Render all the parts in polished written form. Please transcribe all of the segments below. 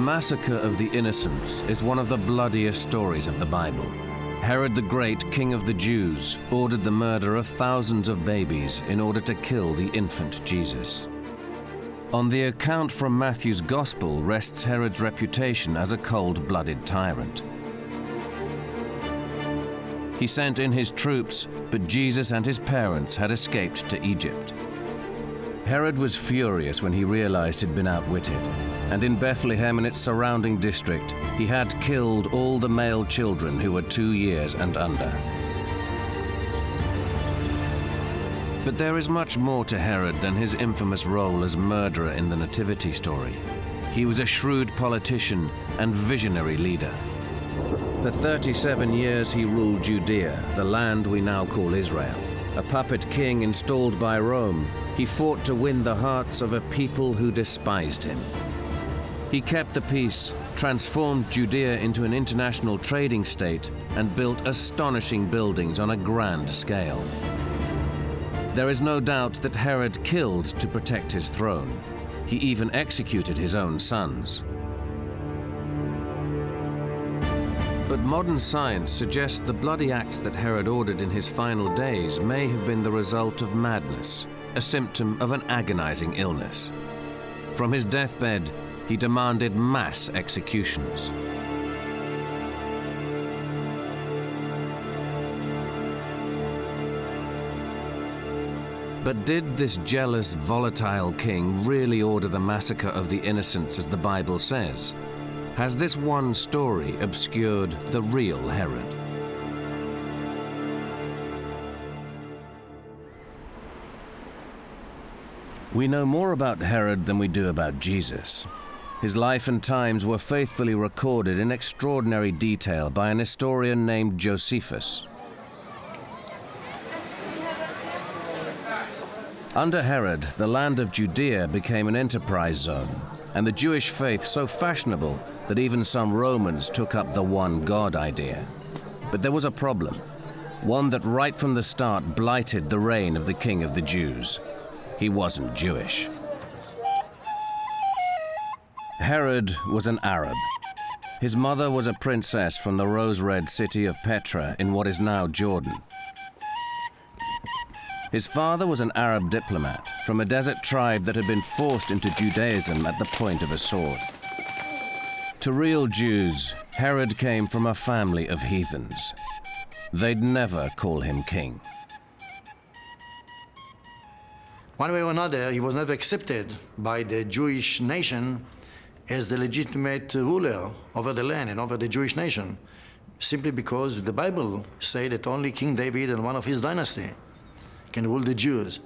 Massacre of the Innocents is one of the bloodiest stories of the Bible. Herod the Great, King of the Jews, ordered the murder of thousands of babies in order to kill the infant Jesus. On the account from Matthew's Gospel rests Herod's reputation as a cold-blooded tyrant. He sent in his troops, but Jesus and his parents had escaped to Egypt. Herod was furious when he realized he'd been outwitted, and in Bethlehem and its surrounding district, he had killed all the male children who were 2 years and under. But there is much more to Herod than his infamous role as murderer in the Nativity story. He was a shrewd politician and visionary leader. For 37 years he ruled Judea, the land we now call Israel. A puppet king installed by Rome, he fought to win the hearts of a people who despised him. He kept the peace, transformed Judea into an international trading state, and built astonishing buildings on a grand scale. There is no doubt that Herod killed to protect his throne. He even executed his own sons. But modern science suggests the bloody acts that Herod ordered in his final days may have been the result of madness, a symptom of an agonizing illness. From his deathbed, he demanded mass executions. But did this jealous, volatile king really order the massacre of the innocents as the Bible says? Has this one story obscured the real Herod? We know more about Herod than we do about Jesus. His life and times were faithfully recorded in extraordinary detail by an historian named Josephus. Under Herod, the land of Judea became an enterprise zone, and the Jewish faith so fashionable that even some Romans took up the one God idea. But there was a problem, one that right from the start blighted the reign of the King of the Jews. He wasn't Jewish. Herod was an Arab. His mother was a princess from the rose-red city of Petra in what is now Jordan. His father was an Arab diplomat from a desert tribe that had been forced into Judaism at the point of a sword. To real Jews, Herod came from a family of heathens. They'd never call him king. One way or another, he was never accepted by the Jewish nation as the legitimate ruler over the land and over the Jewish nation, simply because the Bible says that only King David and one of his dynasty can rule the Jews.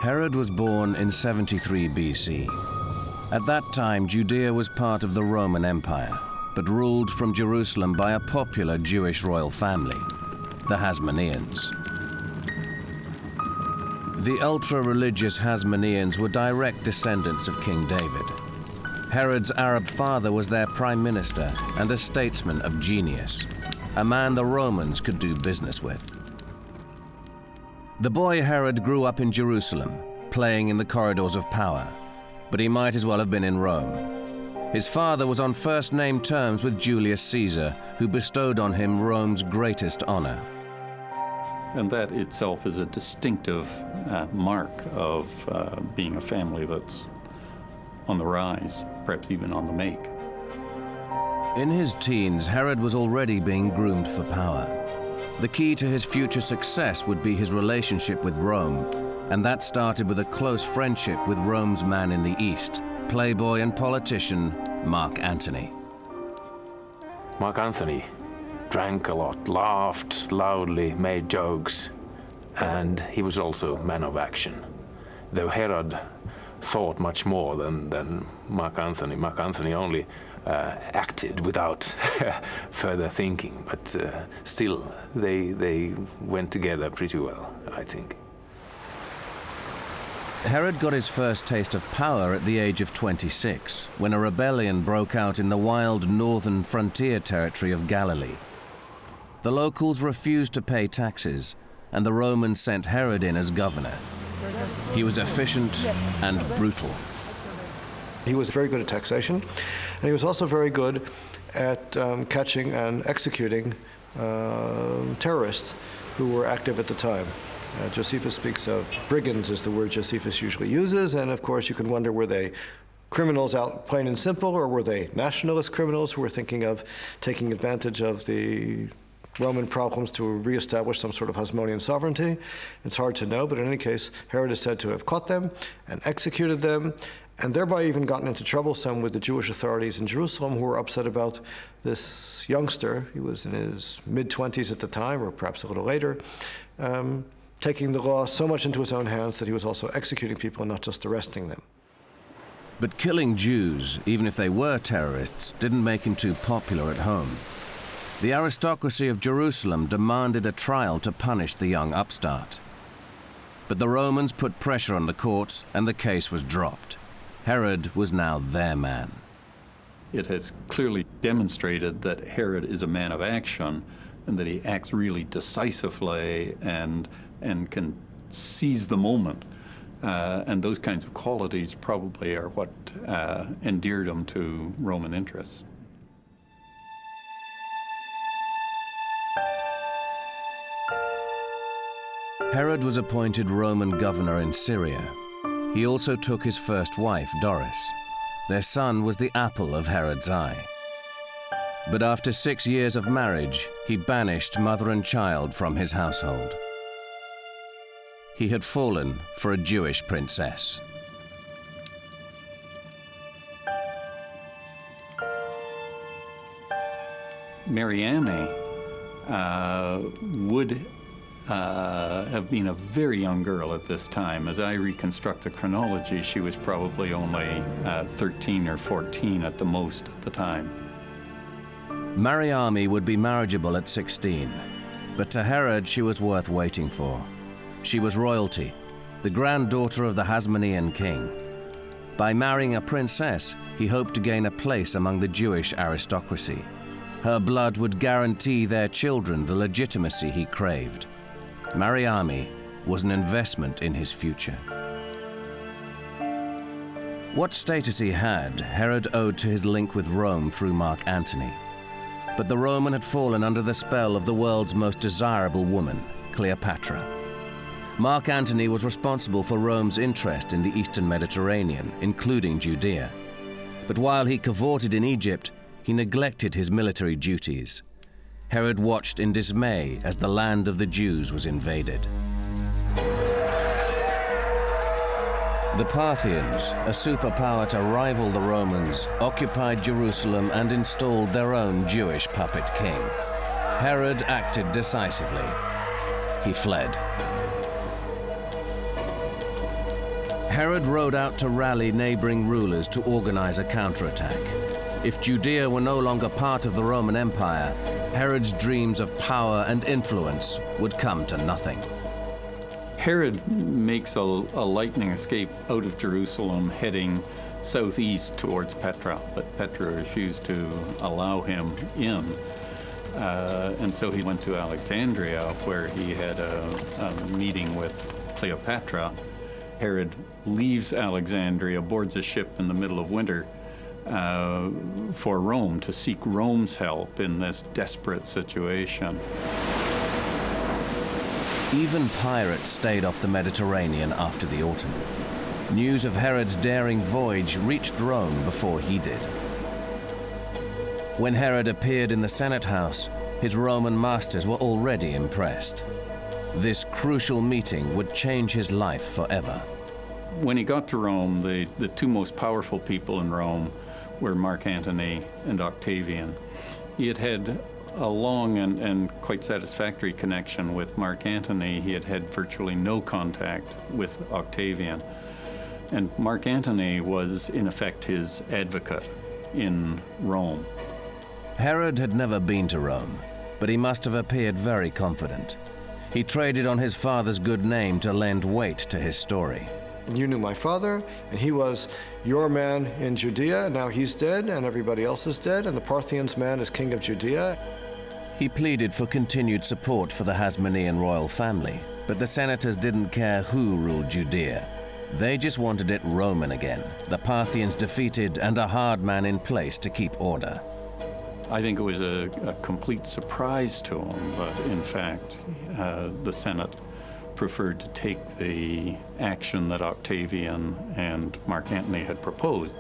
Herod was born in 73 BC. At that time, Judea was part of the Roman Empire, but ruled from Jerusalem by a popular Jewish royal family, the Hasmoneans. The ultra-religious Hasmoneans were direct descendants of King David. Herod's Arab father was their prime minister and a statesman of genius, a man the Romans could do business with. The boy Herod grew up in Jerusalem, playing in the corridors of power, but he might as well have been in Rome. His father was on first-name terms with Julius Caesar, who bestowed on him Rome's greatest honor. And that itself is a distinctive mark of being a family that's on the rise, perhaps even on the make. In his teens, Herod was already being groomed for power. The key to his future success would be his relationship with Rome, and that started with a close friendship with Rome's man in the East, playboy and politician Mark Antony. Mark Antony drank a lot, laughed loudly, made jokes, and he was also a man of action. Though Herod thought much more than Mark Antony. Mark Antony only acted without further thinking, but still they went together pretty well, I think. Herod got his first taste of power at the age of 26, when a rebellion broke out in the wild northern frontier territory of Galilee. The locals refused to pay taxes, and the Romans sent Herod in as governor. He was efficient and brutal. He was very good at taxation, and he was also very good at catching and executing terrorists who were active at the time. Josephus speaks of brigands is the word Josephus usually uses, and of course you can wonder, were they criminals out plain and simple, or were they nationalist criminals who were thinking of taking advantage of the Roman problems to reestablish some sort of Hasmonean sovereignty? It's hard to know, but in any case, Herod is said to have caught them and executed them, and thereby even gotten into trouble some with the Jewish authorities in Jerusalem, who were upset about this youngster. He was in his mid-20s at the time, or perhaps a little later, taking the law so much into his own hands that he was also executing people and not just arresting them. But killing Jews, even if they were terrorists, didn't make him too popular at home. The aristocracy of Jerusalem demanded a trial to punish the young upstart. But the Romans put pressure on the court, and the case was dropped. Herod was now their man. It has clearly demonstrated that Herod is a man of action, and that he acts really decisively and can seize the moment. And those kinds of qualities probably are what endeared him to Roman interests. Herod was appointed Roman governor in Syria. He also took his first wife, Doris. Their son was the apple of Herod's eye. But after 6 years of marriage, he banished mother and child from his household. He had fallen for a Jewish princess. Mariamne would have been a very young girl at this time. As I reconstruct the chronology, she was probably only 13 or 14 at the most at the time. Mariamne would be marriageable at 16, but to Herod she was worth waiting for. She was royalty, the granddaughter of the Hasmonean king. By marrying a princess, he hoped to gain a place among the Jewish aristocracy. Her blood would guarantee their children the legitimacy he craved. Mariamne was an investment in his future. What status he had, Herod owed to his link with Rome through Mark Antony. But the Roman had fallen under the spell of the world's most desirable woman, Cleopatra. Mark Antony was responsible for Rome's interest in the eastern Mediterranean, including Judea. But while he cavorted in Egypt, he neglected his military duties. Herod watched in dismay as the land of the Jews was invaded. The Parthians, a superpower to rival the Romans, occupied Jerusalem and installed their own Jewish puppet king. Herod acted decisively. He fled. Herod rode out to rally neighboring rulers to organize a counterattack. If Judea were no longer part of the Roman Empire, Herod's dreams of power and influence would come to nothing. Herod makes a lightning escape out of Jerusalem, heading southeast towards Petra, but Petra refused to allow him in. And so he went to Alexandria, where he had a meeting with Cleopatra. Herod leaves Alexandria, boards a ship in the middle of winter for Rome, to seek Rome's help in this desperate situation. Even pirates stayed off the Mediterranean after the autumn. News of Herod's daring voyage reached Rome before he did. When Herod appeared in the Senate House, his Roman masters were already impressed. This crucial meeting would change his life forever. When he got to Rome, the two most powerful people in Rome were Mark Antony and Octavian. He had had a long and quite satisfactory connection with Mark Antony. He had had virtually no contact with Octavian. And Mark Antony was, in effect, his advocate in Rome. Herod had never been to Rome, but he must have appeared very confident. He traded on his father's good name to lend weight to his story. You knew my father, and he was your man in Judea. Now he's dead, and everybody else is dead, and the Parthians' man is king of Judea. He pleaded for continued support for the Hasmonean royal family. But the senators didn't care who ruled Judea. They just wanted it Roman again, the Parthians defeated and a hard man in place to keep order. I think it was a complete surprise to him, but in fact, the Senate preferred to take the action that Octavian and Mark Antony had proposed.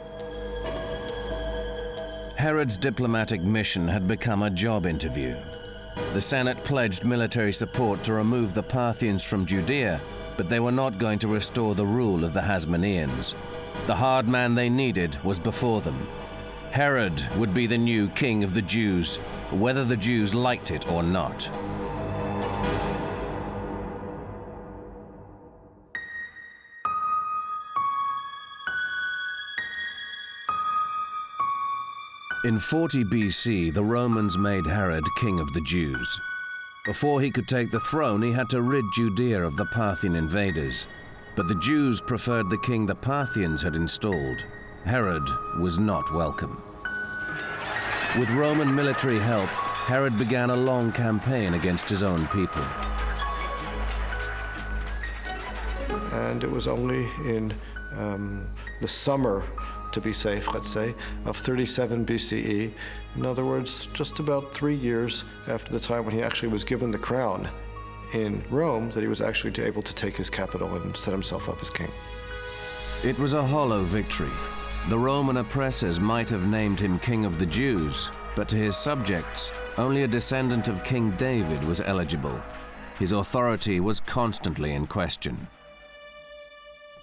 Herod's diplomatic mission had become a job interview. The Senate pledged military support to remove the Parthians from Judea, but they were not going to restore the rule of the Hasmoneans. The hard man they needed was before them. Herod would be the new king of the Jews, whether the Jews liked it or not. In 40 BC, the Romans made Herod king of the Jews. Before he could take the throne, he had to rid Judea of the Parthian invaders. But the Jews preferred the king the Parthians had installed. Herod was not welcome. With Roman military help, Herod began a long campaign against his own people. And it was only in the summer, to be safe, let's say, of 37 BCE. In other words, just about 3 years after the time when he actually was given the crown in Rome, that he was actually able to take his capital and set himself up as king. It was a hollow victory. The Roman oppressors might have named him King of the Jews, but to his subjects, only a descendant of King David was eligible. His authority was constantly in question.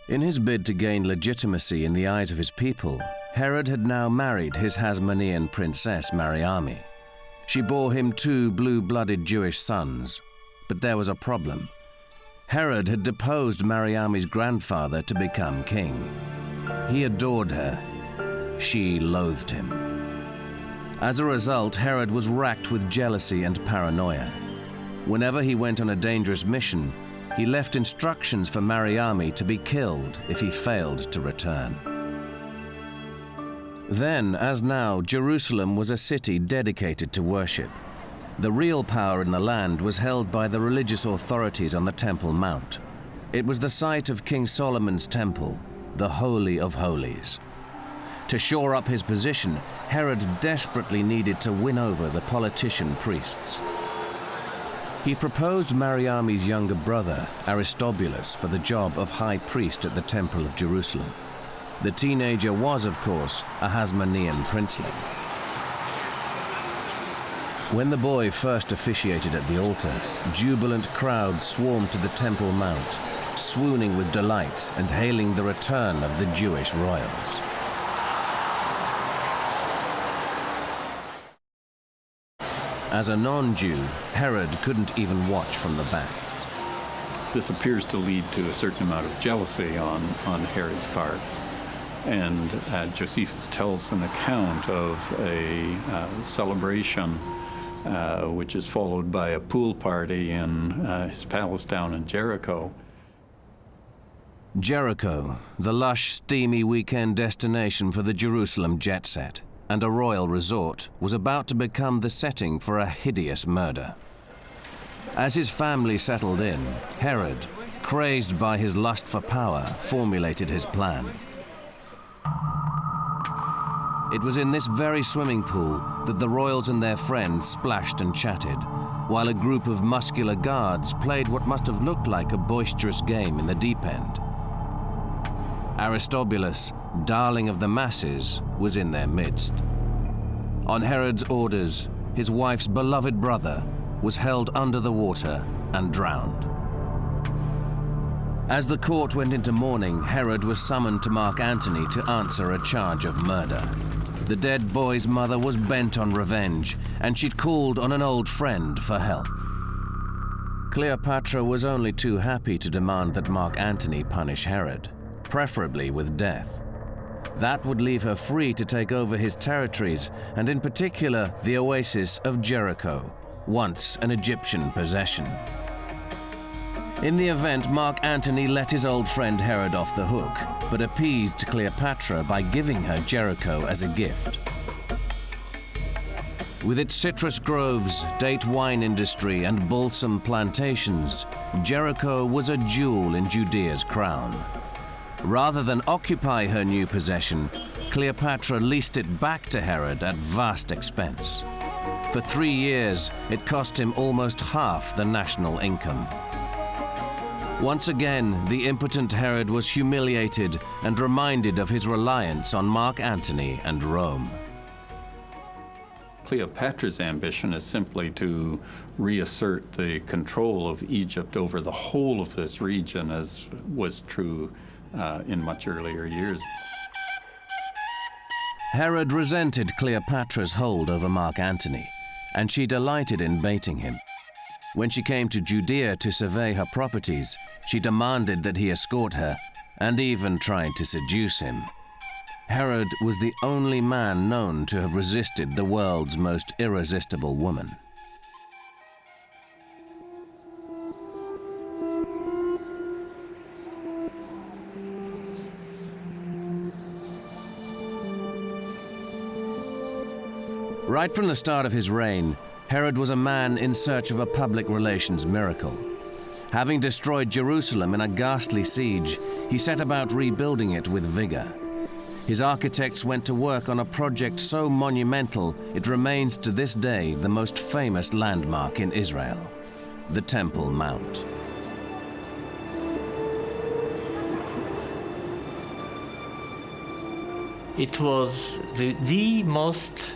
In his bid to gain legitimacy in the eyes of his people, Herod had now married his Hasmonean princess Mariamne. She bore him 2 blue-blooded Jewish sons, but there was a problem. Herod had deposed Mariamne's grandfather to become king. He adored her. She loathed him. As a result, Herod was racked with jealousy and paranoia. Whenever he went on a dangerous mission, he left instructions for Mariamne to be killed if he failed to return. Then, as now, Jerusalem was a city dedicated to worship. The real power in the land was held by the religious authorities on the Temple Mount. It was the site of King Solomon's temple, the Holy of Holies. To shore up his position, Herod desperately needed to win over the politician priests. He proposed Mariamne's younger brother, Aristobulus, for the job of high priest at the Temple of Jerusalem. The teenager was, of course, a Hasmonean princeling. When the boy first officiated at the altar, jubilant crowds swarmed to the Temple Mount, swooning with delight and hailing the return of the Jewish royals. As a non-Jew, Herod couldn't even watch from the back. This appears to lead to a certain amount of jealousy on Herod's part. And Josephus tells an account of a celebration which is followed by a pool party in his palace down in Jericho. Jericho, the lush, steamy weekend destination for the Jerusalem jet set, and a royal resort, was about to become the setting for a hideous murder. As his family settled in, Herod, crazed by his lust for power, formulated his plan. It was in this very swimming pool that the royals and their friends splashed and chatted, while a group of muscular guards played what must have looked like a boisterous game in the deep end. Aristobulus, darling of the masses, was in their midst. On Herod's orders, his wife's beloved brother was held under the water and drowned. As the court went into mourning, Herod was summoned to Mark Antony to answer a charge of murder. The dead boy's mother was bent on revenge, and she'd called on an old friend for help. Cleopatra was only too happy to demand that Mark Antony punish Herod, preferably with death. That would leave her free to take over his territories, and in particular, the oasis of Jericho, once an Egyptian possession. In the event, Mark Antony let his old friend Herod off the hook, but appeased Cleopatra by giving her Jericho as a gift. With its citrus groves, date wine industry, and balsam plantations, Jericho was a jewel in Judea's crown. Rather than occupy her new possession, Cleopatra leased it back to Herod at vast expense. For 3 years, it cost him almost half the national income. Once again, the impotent Herod was humiliated and reminded of his reliance on Mark Antony and Rome. Cleopatra's ambition is simply to reassert the control of Egypt over the whole of this region, as was true in much earlier years. Herod resented Cleopatra's hold over Mark Antony, and she delighted in baiting him. When she came to Judea to survey her properties, she demanded that he escort her, and even tried to seduce him. Herod was the only man known to have resisted the world's most irresistible woman. Right from the start of his reign, Herod was a man in search of a public relations miracle. Having destroyed Jerusalem in a ghastly siege, he set about rebuilding it with vigor. His architects went to work on a project so monumental it remains to this day the most famous landmark in Israel, the Temple Mount. It was the most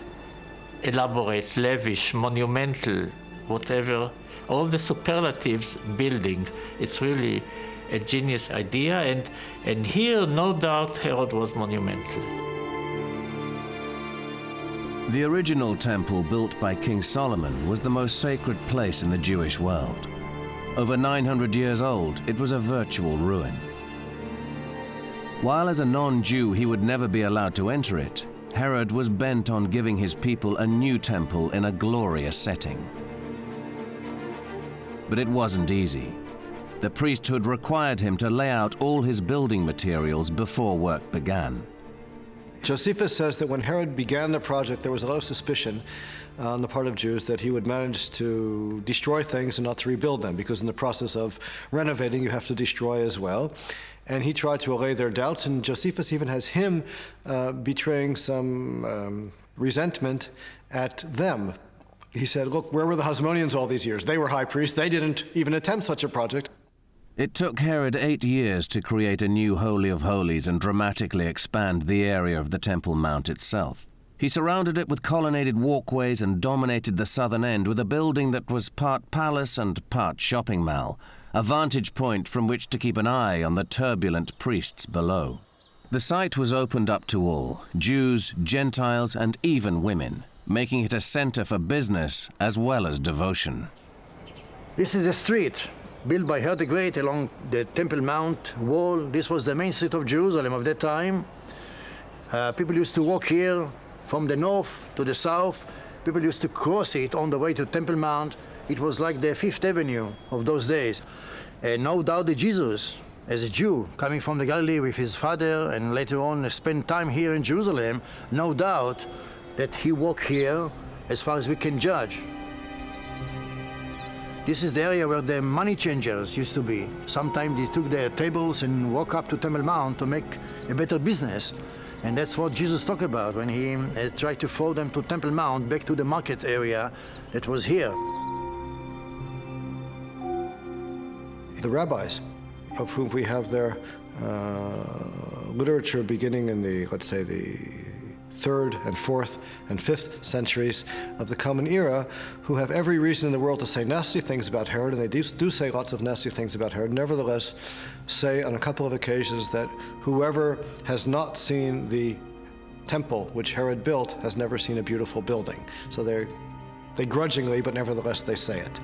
elaborate, lavish, monumental, whatever, all the superlatives building. It's really a genius idea, and here, no doubt, Herod was monumental. The original temple built by King Solomon was the most sacred place in the Jewish world. Over 900 years old, it was a virtual ruin. While as a non-Jew he would never be allowed to enter it, Herod was bent on giving his people a new temple in a glorious setting. But it wasn't easy. The priesthood required him to lay out all his building materials before work began. Josephus says that when Herod began the project, there was a lot of suspicion on the part of Jews that he would manage to destroy things and not to rebuild them, because in the process of renovating, you have to destroy as well. And he tried to allay their doubts, and Josephus even has him betraying some resentment at them. He said, look, where were the Hasmoneans all these years? They were high priests. They didn't even attempt such a project. It took Herod 8 years to create a new Holy of Holies and dramatically expand the area of the Temple Mount itself. He surrounded it with colonnaded walkways and dominated the southern end with a building that was part palace and part shopping mall, a vantage point from which to keep an eye on the turbulent priests below. The site was opened up to all, Jews, Gentiles, and even women, making it a center for business as well as devotion. This is a street built by Herod the Great along the Temple Mount wall. This was the main street of Jerusalem of that time. People used to walk here from the north to the south. People used to cross it on the way to Temple Mount. It was like the Fifth Avenue of those days. And no doubt that Jesus, as a Jew, coming from the Galilee with his father and later on spent time here in Jerusalem, no doubt that he walked here as far as we can judge. This is the area where the money changers used to be. Sometimes they took their tables and walked up to Temple Mount to make a better business. And that's what Jesus talked about when he tried to follow them to Temple Mount, back to the market area that was here. The rabbis, of whom we have their literature beginning in the, let's say, the 3rd and 4th and 5th centuries of the Common Era, who have every reason in the world to say nasty things about Herod, and they do say lots of nasty things about Herod, nevertheless say on a couple of occasions that whoever has not seen the temple which Herod built has never seen a beautiful building. So they grudgingly, but nevertheless they say it.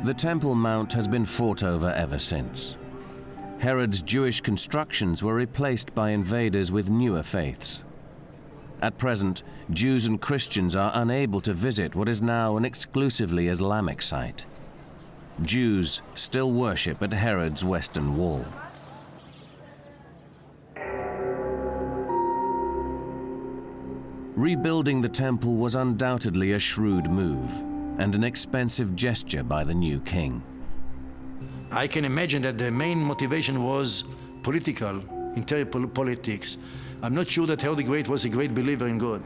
The Temple Mount has been fought over ever since. Herod's Jewish constructions were replaced by invaders with newer faiths. At present, Jews and Christians are unable to visit what is now an exclusively Islamic site. Jews still worship at Herod's Western Wall. Rebuilding the temple was undoubtedly a shrewd move and an expensive gesture by the new king. I can imagine that the main motivation was political, interior politics. I'm not sure that Herod the Great was a great believer in God.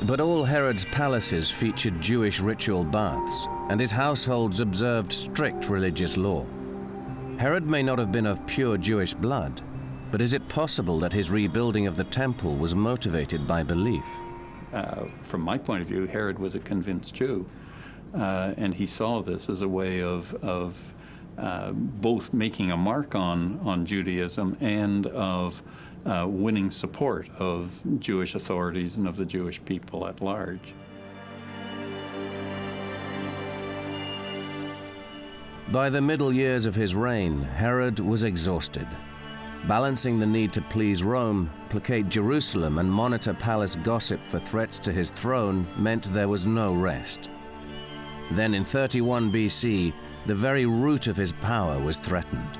But all Herod's palaces featured Jewish ritual baths, and his households observed strict religious law. Herod may not have been of pure Jewish blood, but is it possible that his rebuilding of the temple was motivated by belief? From my point of view, Herod was a convinced Jew, and he saw this as a way of both making a mark on Judaism and of winning support of Jewish authorities and of the Jewish people at large. By the middle years of his reign, Herod was exhausted. Balancing the need to please Rome, placate Jerusalem, and monitor palace gossip for threats to his throne meant there was no rest. Then in 31 BC, the very root of his power was threatened.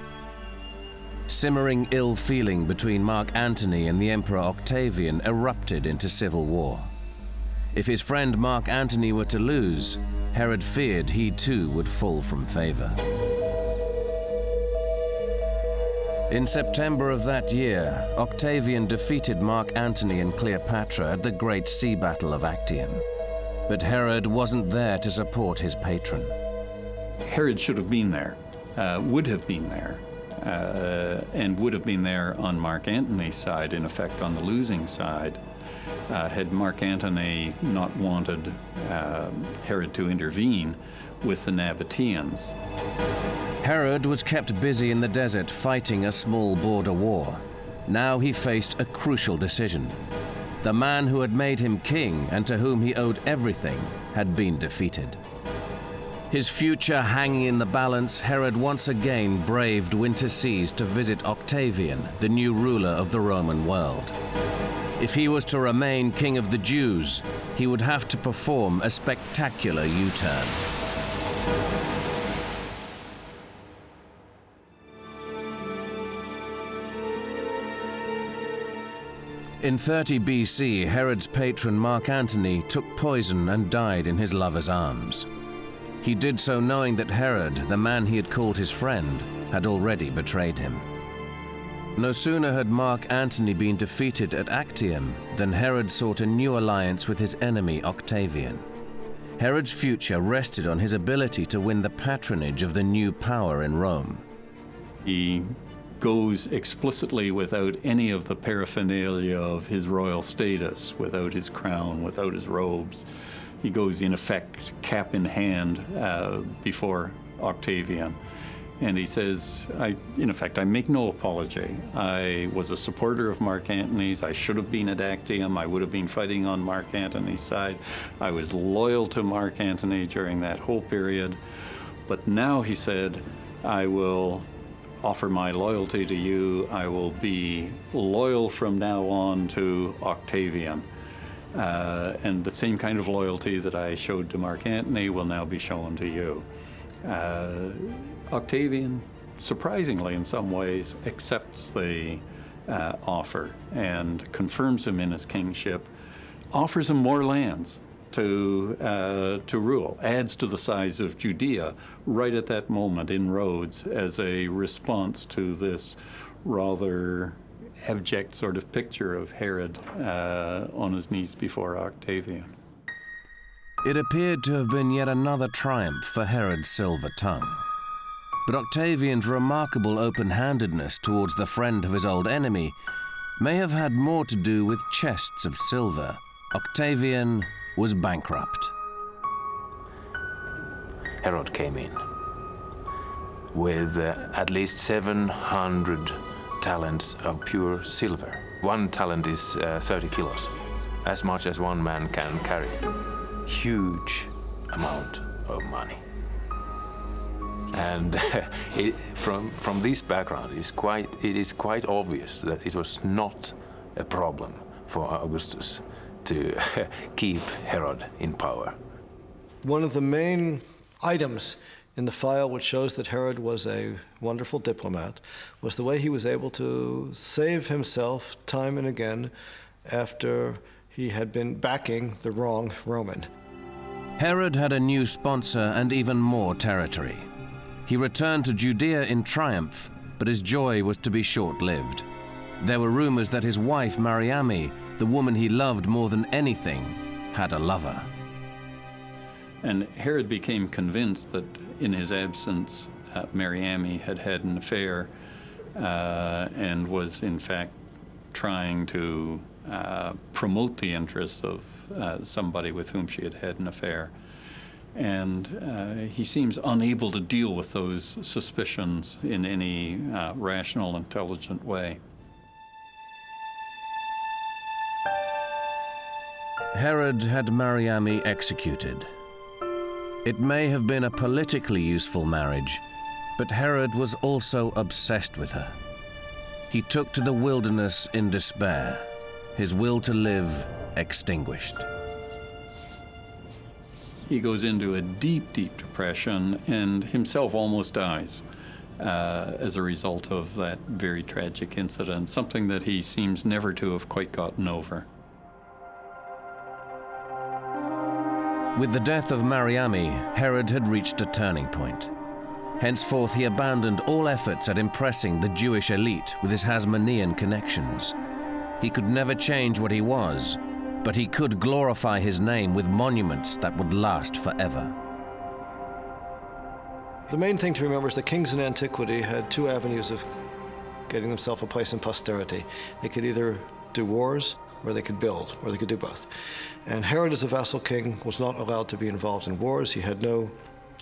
Simmering ill feeling between Mark Antony and the Emperor Octavian erupted into civil war. If his friend Mark Antony were to lose, Herod feared he too would fall from favor. In September of that year, Octavian defeated Mark Antony and Cleopatra at the great sea battle of Actium. But Herod wasn't there to support his patron. Herod should have been there, would have been there, and would have been there on Mark Antony's side, in effect on the losing side, had Mark Antony not wanted Herod to intervene with the Nabateans. Herod was kept busy in the desert fighting a small border war. Now he faced a crucial decision. The man who had made him king and to whom he owed everything had been defeated. His future hanging in the balance, Herod once again braved winter seas to visit Octavian, the new ruler of the Roman world. If he was to remain king of the Jews, he would have to perform a spectacular U-turn. In 30 BC, Herod's patron Mark Antony took poison and died in his lover's arms. He did so knowing that Herod, the man he had called his friend, had already betrayed him. No sooner had Mark Antony been defeated at Actium than Herod sought a new alliance with his enemy Octavian. Herod's future rested on his ability to win the patronage of the new power in Rome. He goes explicitly without any of the paraphernalia of his royal status, without his crown, without his robes. He goes, in effect, cap in hand before Octavian. And he says, in effect, I make no apology. I was a supporter of Mark Antony's. I should have been at Actium. I would have been fighting on Mark Antony's side. I was loyal to Mark Antony during that whole period. But now, he said, I will offer my loyalty to you. I will be loyal from now on to Octavian. And the same kind of loyalty that I showed to Mark Antony will now be shown to you. Octavian, surprisingly in some ways, accepts the offer and confirms him in his kingship, offers him more lands to rule, adds to the size of Judea right at that moment in Rhodes as a response to this rather abject sort of picture of Herod on his knees before Octavian. It appeared to have been yet another triumph for Herod's silver tongue. But Octavian's remarkable open-handedness towards the friend of his old enemy may have had more to do with chests of silver. Octavian was bankrupt. Herod came in with at least 700 talents of pure silver. 1 talent is 30 kilos, as much as one man can carry. Huge amount of money. And from this background, it is quite obvious that it was not a problem for Augustus to keep Herod in power. One of the main items in the file which shows that Herod was a wonderful diplomat was the way he was able to save himself time and again after he had been backing the wrong Roman. Herod had a new sponsor and even more territory. He returned to Judea in triumph, but his joy was to be short-lived. There were rumors that his wife, Mariamne, the woman he loved more than anything, had a lover. And Herod became convinced that in his absence, Mariamne had had an affair and was in fact trying to promote the interests of somebody with whom she had had an affair. And he seems unable to deal with those suspicions in any rational, intelligent way. Herod had Mariamne executed. It may have been a politically useful marriage, but Herod was also obsessed with her. He took to the wilderness in despair, his will to live extinguished. He goes into a deep, deep depression and himself almost dies as a result of that very tragic incident, something that he seems never to have quite gotten over. With the death of Mariamne, Herod had reached a turning point. Henceforth, he abandoned all efforts at impressing the Jewish elite with his Hasmonean connections. He could never change what he was, but he could glorify his name with monuments that would last forever. The main thing to remember is that kings in antiquity had two avenues of getting themselves a place in posterity. They could either do wars, or they could build, or they could do both. And Herod, as a vassal king, was not allowed to be involved in wars. He had no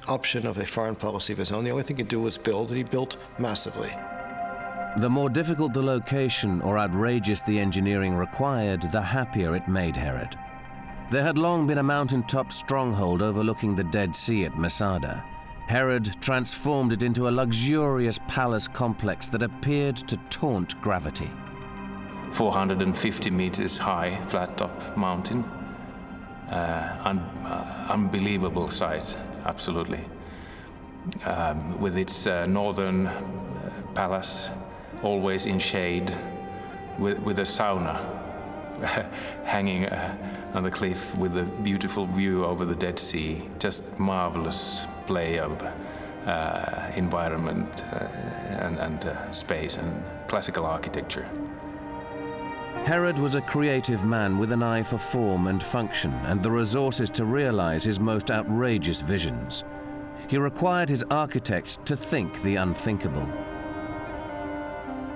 option of a foreign policy of his own. The only thing he could do was build, and he built massively. The more difficult the location or outrageous the engineering required, the happier it made Herod. There had long been a mountaintop stronghold overlooking the Dead Sea at Masada. Herod transformed it into a luxurious palace complex that appeared to taunt gravity. 450 meters high, flat-top mountain. Unbelievable sight, absolutely. With its northern palace, always in shade, with a sauna hanging on the cliff with a beautiful view over the Dead Sea. Just marvelous play of environment and space and classical architecture. Herod was a creative man with an eye for form and function and the resources to realize his most outrageous visions. He required his architects to think the unthinkable.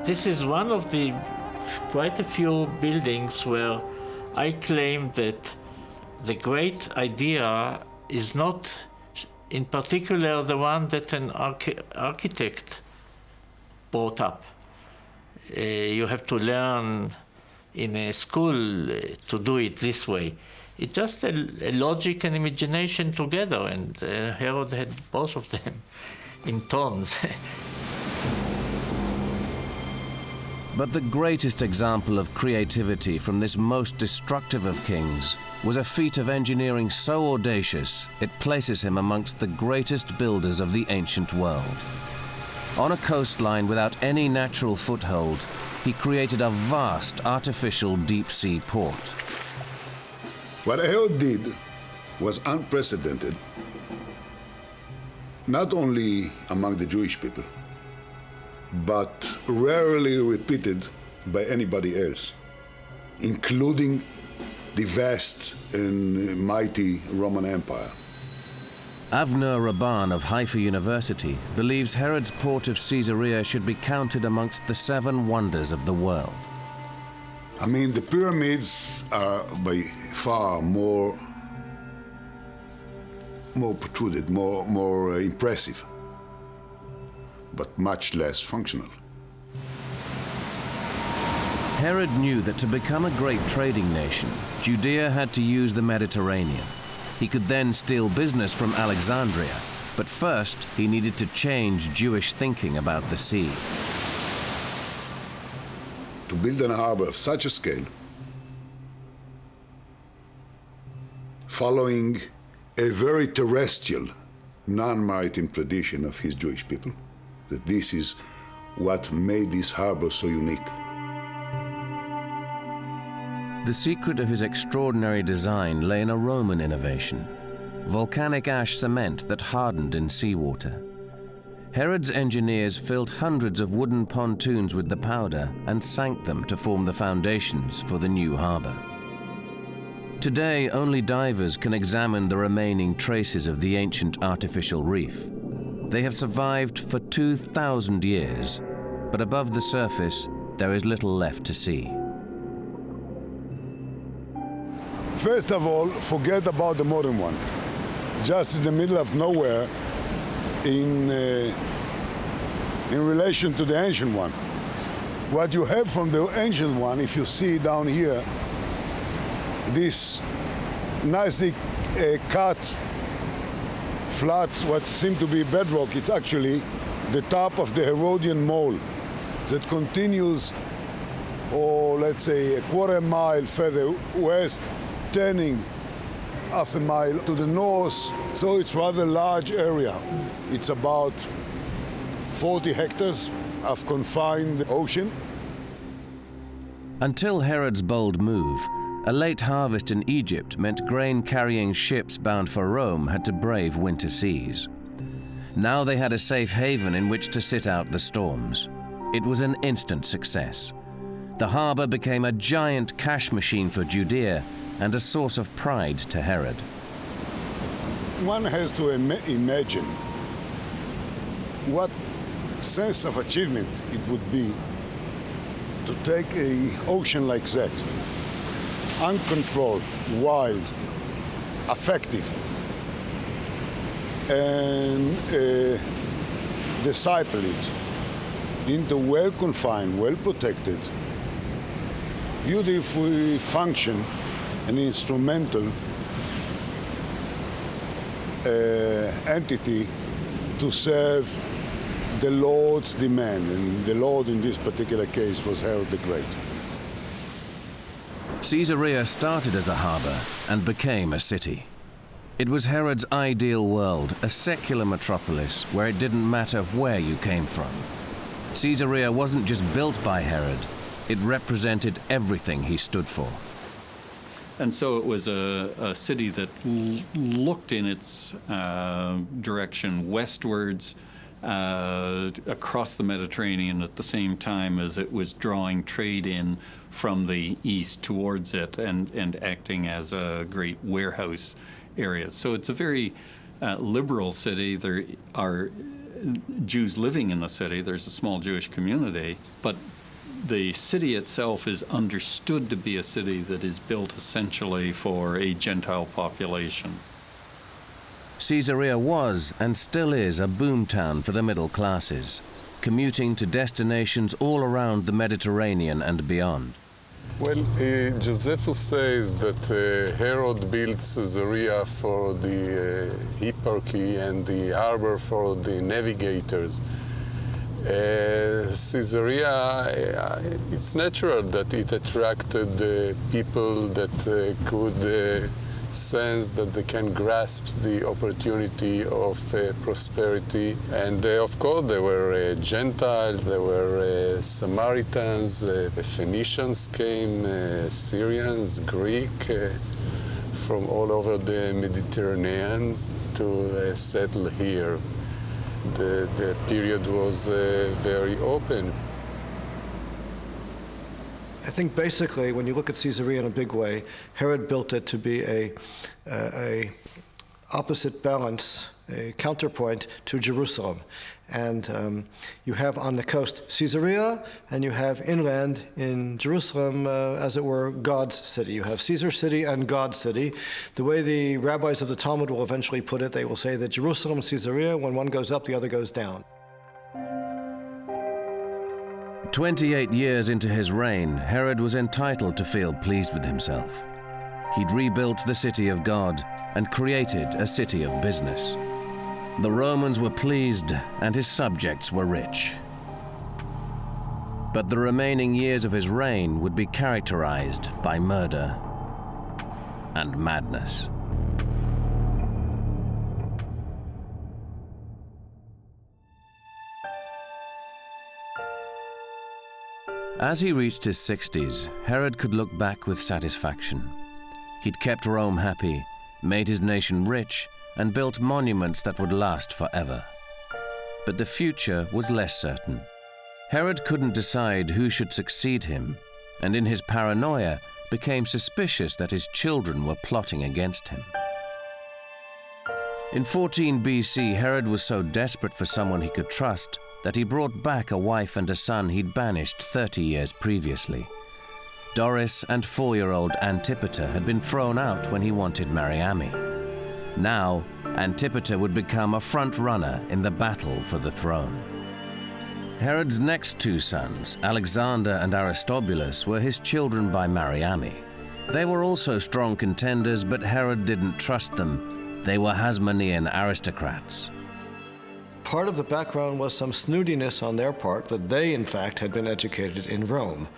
This is one of the quite a few buildings where I claim that the great idea is not in particular the one that an architect brought up. You have to learn in a school to do it this way. It's just a logic and imagination together, and Herod had both of them in tons. But the greatest example of creativity from this most destructive of kings was a feat of engineering so audacious it places him amongst the greatest builders of the ancient world. On a coastline without any natural foothold, he created a vast artificial deep-sea port. What Herod did was unprecedented, not only among the Jewish people, but rarely repeated by anybody else, including the vast and mighty Roman Empire. Avner Rabban of Haifa University believes Herod's port of Caesarea should be counted amongst the 7 wonders of the world. I mean, the pyramids are by far more protruded, more impressive, but much less functional. Herod knew that to become a great trading nation, Judea had to use the Mediterranean. He could then steal business from Alexandria, but first he needed to change Jewish thinking about the sea. To build a harbor of such a scale, following a very terrestrial, non-maritime tradition of his Jewish people, that this is what made this harbor so unique. The secret of his extraordinary design lay in a Roman innovation: volcanic ash cement that hardened in seawater. Herod's engineers filled hundreds of wooden pontoons with the powder and sank them to form the foundations for the new harbor. Today, only divers can examine the remaining traces of the ancient artificial reef. They have survived for 2,000 years, but above the surface, there is little left to see. First of all, forget about the modern one. Just in the middle of nowhere, in relation to the ancient one. What you have from the ancient one, if you see down here, this nicely cut, flat, what seemed to be bedrock, it's actually the top of the Herodian mole that continues, or let's say a quarter mile further west, turning half a mile to the north, so it's rather large area. It's about 40 hectares of confined ocean. Until Herod's bold move, a late harvest in Egypt meant grain-carrying ships bound for Rome had to brave winter seas. Now they had a safe haven in which to sit out the storms. It was an instant success. The harbor became a giant cash machine for Judea and a source of pride to Herod. One has to imagine what sense of achievement it would be to take an ocean like that, uncontrolled, wild, effective, and disciple it into well-confined, well-protected, beautifully function and instrumental entity to serve the Lord's demand, and the Lord in this particular case was Herod the Great. Caesarea started as a harbor and became a city. It was Herod's ideal world, a secular metropolis where it didn't matter where you came from. Caesarea wasn't just built by Herod, it represented everything he stood for. And so it was a city that looked in its direction westwards, across the Mediterranean at the same time as it was drawing trade in from the east towards it and acting as a great warehouse area. So it's a very liberal city. There are Jews living in the city. There's a small Jewish community, but the city itself is understood to be a city that is built essentially for a Gentile population. Caesarea was and still is a boomtown for the middle classes, commuting to destinations all around the Mediterranean and beyond. Well, Josephus says that Herod built Caesarea for the hierarchy and the harbor for the navigators. Caesarea, it's natural that it attracted people that could sense that they can grasp the opportunity of prosperity. And of course, there were Gentiles, there were Samaritans, Phoenicians came, Syrians, Greek, from all over the Mediterranean to settle here. The period was very open. I think basically, when you look at Caesarea in a big way, Herod built it to be a opposite balance, a counterpoint to Jerusalem. And you have on the coast Caesarea, and you have inland in Jerusalem, as it were, God's city. You have Caesar city and God's city. The way the rabbis of the Talmud will eventually put it, they will say that Jerusalem and Caesarea, when one goes up, the other goes down. 28 years into his reign, Herod was entitled to feel pleased with himself. He'd rebuilt the city of God and created a city of business. The Romans were pleased and his subjects were rich. But the remaining years of his reign would be characterized by murder and madness. As he reached his 60s, Herod could look back with satisfaction. He'd kept Rome happy, made his nation rich, and built monuments that would last forever. But the future was less certain. Herod couldn't decide who should succeed him, and in his paranoia became suspicious that his children were plotting against him. In 14 BC, Herod was so desperate for someone he could trust that he brought back a wife and a son he'd banished 30 years previously. Doris and 4-year-old Antipater had been thrown out when he wanted Mariamne. Now, Antipater would become a front-runner in the battle for the throne. Herod's next 2 sons, Alexander and Aristobulus, were his children by Mariamne. They were also strong contenders, but Herod didn't trust them. They were Hasmonean aristocrats. Part of the background was some snootiness on their part that they, in fact, had been educated in Rome.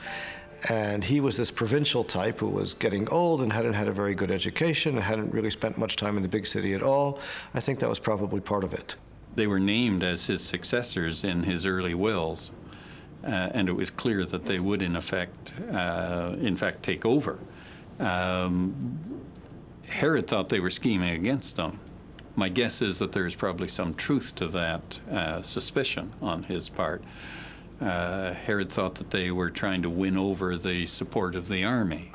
And he was this provincial type who was getting old and hadn't had a very good education and hadn't really spent much time in the big city at all. I think that was probably part of it. They were named as his successors in his early wills, and it was clear that they would, in fact, take over. Herod thought they were scheming against him. My guess is that there's probably some truth to that suspicion on his part. Herod thought that they were trying to win over the support of the army.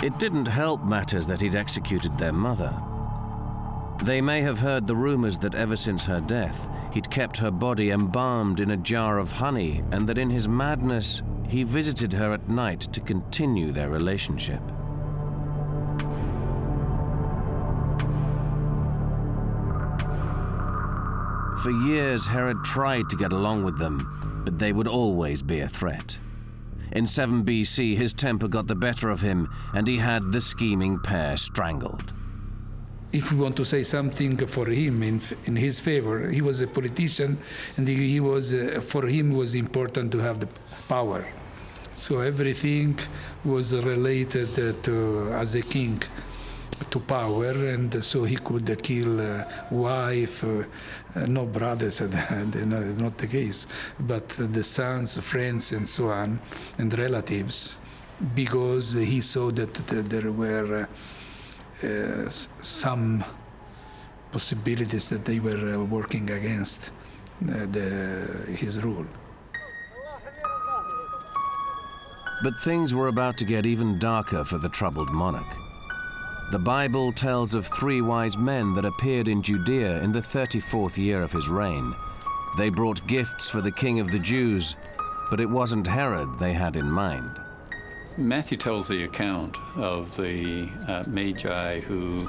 It didn't help matters that he'd executed their mother. They may have heard the rumors that ever since her death, he'd kept her body embalmed in a jar of honey, and that in his madness, he visited her at night to continue their relationship. For years, Herod tried to get along with them, but they would always be a threat. In 7 BC, his temper got the better of him, and he had the scheming pair strangled. If we want to say something for him in his favor, he was a politician, and he was for him was important to have the power. So everything was related to, as a king, to power, and so he could kill wife, no brothers, not the case, but the sons, friends, and so on, and relatives, because he saw that there were some possibilities that they were working against his rule. But things were about to get even darker for the troubled monarch. The Bible tells of 3 wise men that appeared in Judea in the 34th year of his reign. They brought gifts for the king of the Jews, but it wasn't Herod they had in mind. Matthew tells the account of the Magi who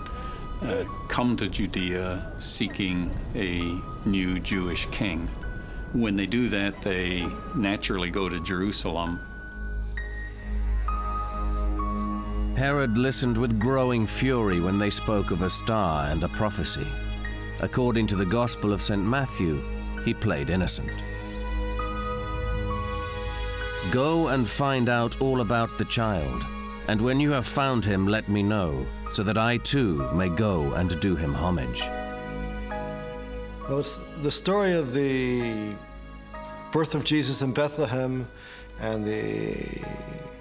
come to Judea seeking a new Jewish king. When they do that, they naturally go to Jerusalem. Herod listened with growing fury when they spoke of a star and a prophecy. According to the Gospel of St. Matthew, he played innocent. Go and find out all about the child, and when you have found him, let me know, so that I too may go and do him homage. Well, it's the story of the birth of Jesus in Bethlehem and the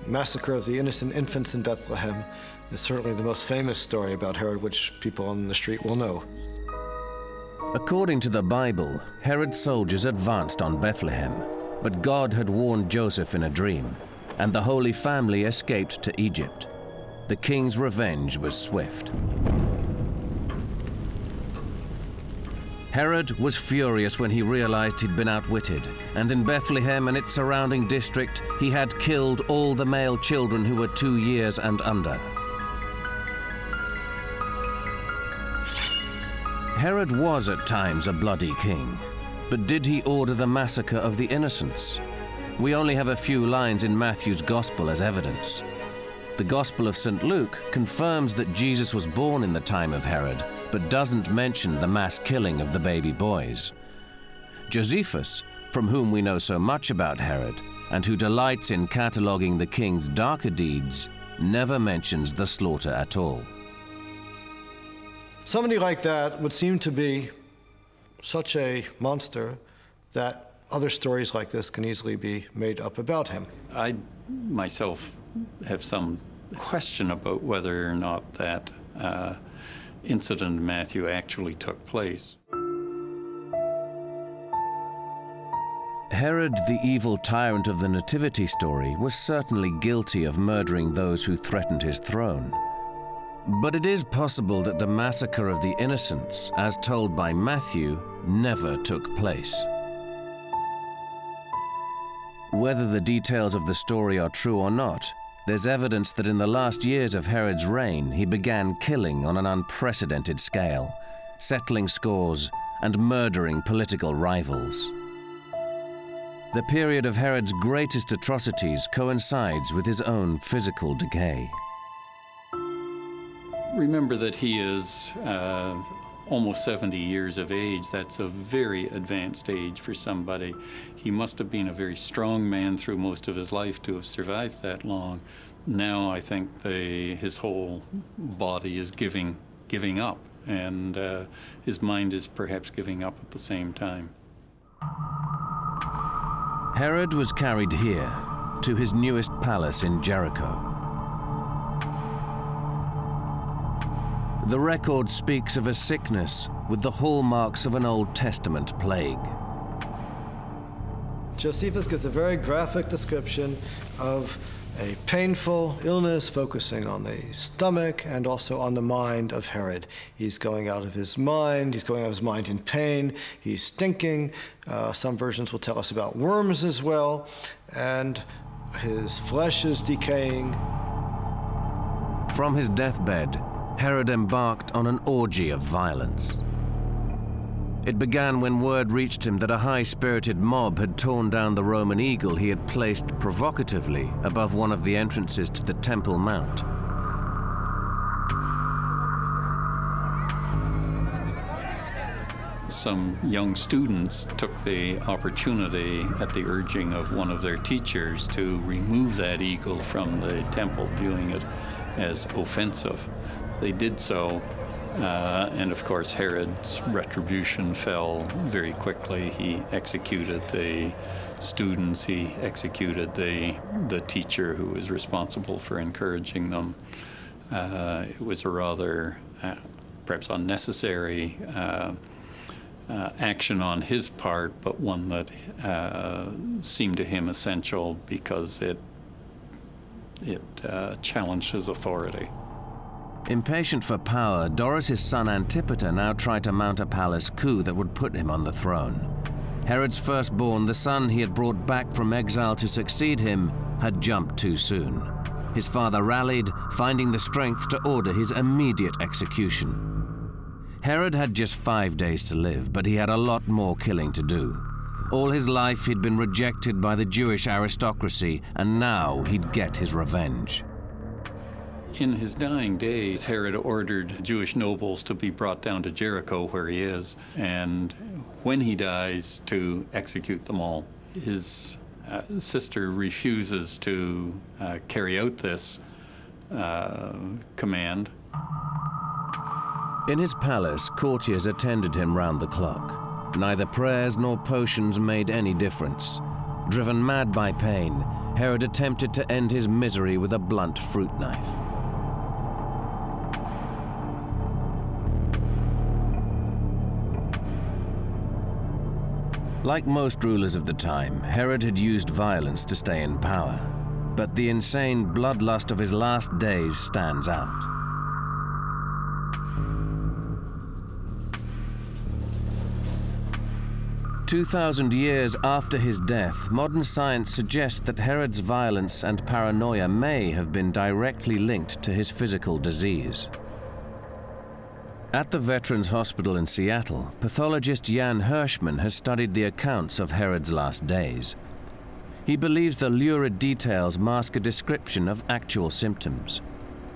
massacre of the innocent infants in Bethlehem is certainly the most famous story about Herod, which people on the street will know. According to the Bible, Herod's soldiers advanced on Bethlehem, but God had warned Joseph in a dream, and the Holy Family escaped to Egypt. The king's revenge was swift. Herod was furious when he realized he'd been outwitted, and in Bethlehem and its surrounding district, he had killed all the male children who were 2 years and under. Herod was at times a bloody king, but did he order the massacre of the innocents? We only have a few lines in Matthew's Gospel as evidence. The Gospel of St. Luke confirms that Jesus was born in the time of Herod, but doesn't mention the mass killing of the baby boys. Josephus, from whom we know so much about Herod, and who delights in cataloguing the king's darker deeds, never mentions the slaughter at all. Somebody like that would seem to be such a monster that other stories like this can easily be made up about him. I myself have some question about whether or not that incident in Matthew actually took place. Herod, the evil tyrant of the Nativity story, was certainly guilty of murdering those who threatened his throne. But it is possible that the massacre of the innocents, as told by Matthew, never took place. Whether the details of the story are true or not, there's evidence that in the last years of Herod's reign, he began killing on an unprecedented scale, settling scores and murdering political rivals. The period of Herod's greatest atrocities coincides with his own physical decay. Remember that he is almost 70 years of age. That's a very advanced age for somebody. He must have been a very strong man through most of his life to have survived that long. Now I think his whole body is giving up, and his mind is perhaps giving up at the same time. Herod was carried here, to his newest palace in Jericho. The record speaks of a sickness with the hallmarks of an Old Testament plague. Josephus gives a very graphic description of a painful illness focusing on the stomach and also on the mind of Herod. He's going out of his mind. He's going out of his mind in pain. He's stinking. Some versions will tell us about worms as well. And his flesh is decaying. From his deathbed, Herod embarked on an orgy of violence. It began when word reached him that a high-spirited mob had torn down the Roman eagle he had placed provocatively above one of the entrances to the Temple Mount. Some young students took the opportunity at the urging of one of their teachers to remove that eagle from the temple, viewing it as offensive. They did so. And of course, Herod's retribution fell very quickly. He executed the students, he executed the teacher who was responsible for encouraging them. It was a rather, perhaps unnecessary action on his part, but one that seemed to him essential because it challenged his authority. Impatient for power, Doris's son Antipater now tried to mount a palace coup that would put him on the throne. Herod's firstborn, the son he had brought back from exile to succeed him, had jumped too soon. His father rallied, finding the strength to order his immediate execution. Herod had just 5 days to live, but he had a lot more killing to do. All his life he'd been rejected by the Jewish aristocracy, and now he'd get his revenge. In his dying days, Herod ordered Jewish nobles to be brought down to Jericho, where he is, and when he dies, to execute them all. His sister refuses to carry out this command. In his palace, courtiers attended him round the clock. Neither prayers nor potions made any difference. Driven mad by pain, Herod attempted to end his misery with a blunt fruit knife. Like most rulers of the time, Herod had used violence to stay in power. But the insane bloodlust of his last days stands out. "2,000 years after his death, modern science suggests that Herod's violence and paranoia may have been directly linked to his physical disease. At the Veterans Hospital in Seattle, pathologist Jan Hirschman has studied the accounts of Herod's last days. He believes the lurid details mask a description of actual symptoms.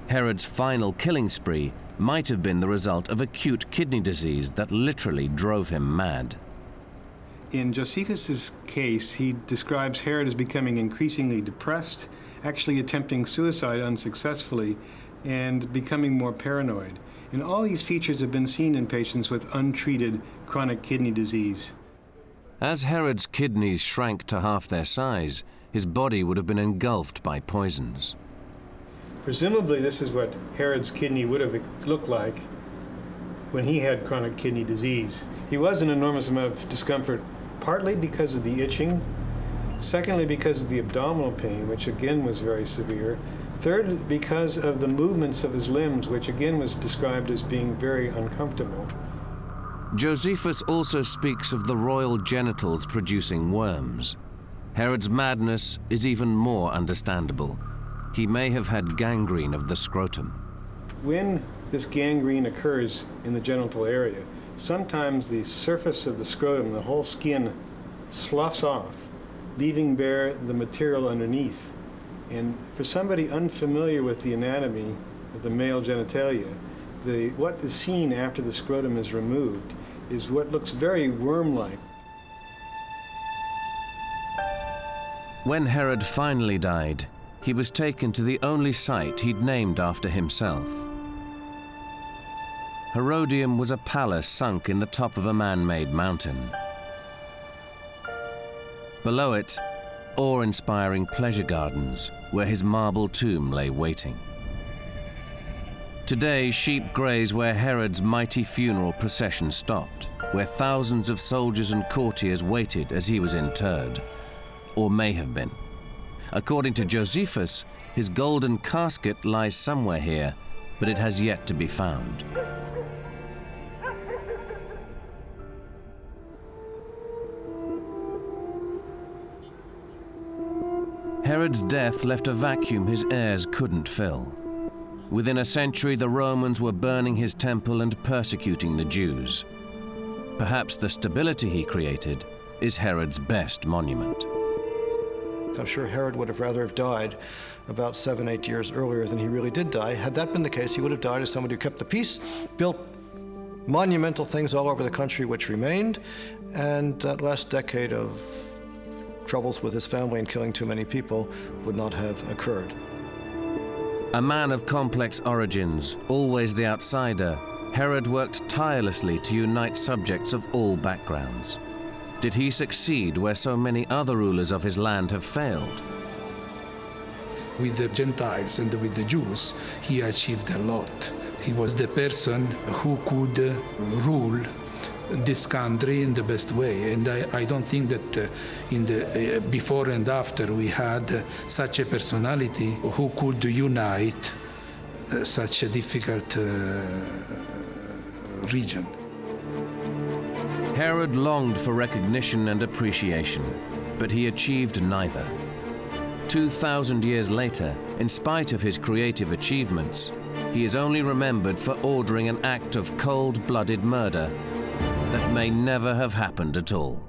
Herod's final killing spree might have been the result of acute kidney disease that literally drove him mad. In Josephus's case, he describes Herod as becoming increasingly depressed, actually attempting suicide unsuccessfully, and becoming more paranoid. And all these features have been seen in patients with untreated chronic kidney disease. As Herod's kidneys shrank to half their size, his body would have been engulfed by poisons. Presumably, this is what Herod's kidney would have looked like when he had chronic kidney disease. He was in an enormous amount of discomfort, partly because of the itching, secondly because of the abdominal pain, which again was very severe, third because of the movements of his limbs, which again was described as being very uncomfortable. Josephus also speaks of the royal genitals producing worms. Herod's madness is even more understandable. He may have had gangrene of the scrotum. When this gangrene occurs in the genital area, sometimes the surface of the scrotum, the whole skin, sloughs off, leaving bare the material underneath. And for somebody unfamiliar with the anatomy of the male genitalia, what is seen after the scrotum is removed is what looks very worm-like. When Herod finally died, he was taken to the only site he'd named after himself. Herodium was a palace sunk in the top of a man-made mountain. Below it, awe-inspiring pleasure gardens where his marble tomb lay waiting. Today, sheep graze where Herod's mighty funeral procession stopped, where thousands of soldiers and courtiers waited as he was interred, or may have been. According to Josephus, his golden casket lies somewhere here, but it has yet to be found. Herod's death left a vacuum his heirs couldn't fill. Within a century, the Romans were burning his temple and persecuting the Jews. Perhaps the stability he created is Herod's best monument. I'm sure Herod would have rather have died about 7-8 years earlier than he really did die. Had that been the case, he would have died as somebody who kept the peace, built monumental things all over the country which remained, and that last decade of troubles with his family and killing too many people would not have occurred. A man of complex origins, always the outsider, Herod worked tirelessly to unite subjects of all backgrounds. Did he succeed where so many other rulers of his land have failed? With the Gentiles and with the Jews, he achieved a lot. He was the person who could rule this country in the best way, and I don't think that in the before and after we had such a personality who could unite such a difficult region. Herod longed for recognition and appreciation, but he achieved neither. 2,000 years later, in spite of his creative achievements, he is only remembered for ordering an act of cold-blooded murder that may never have happened at all.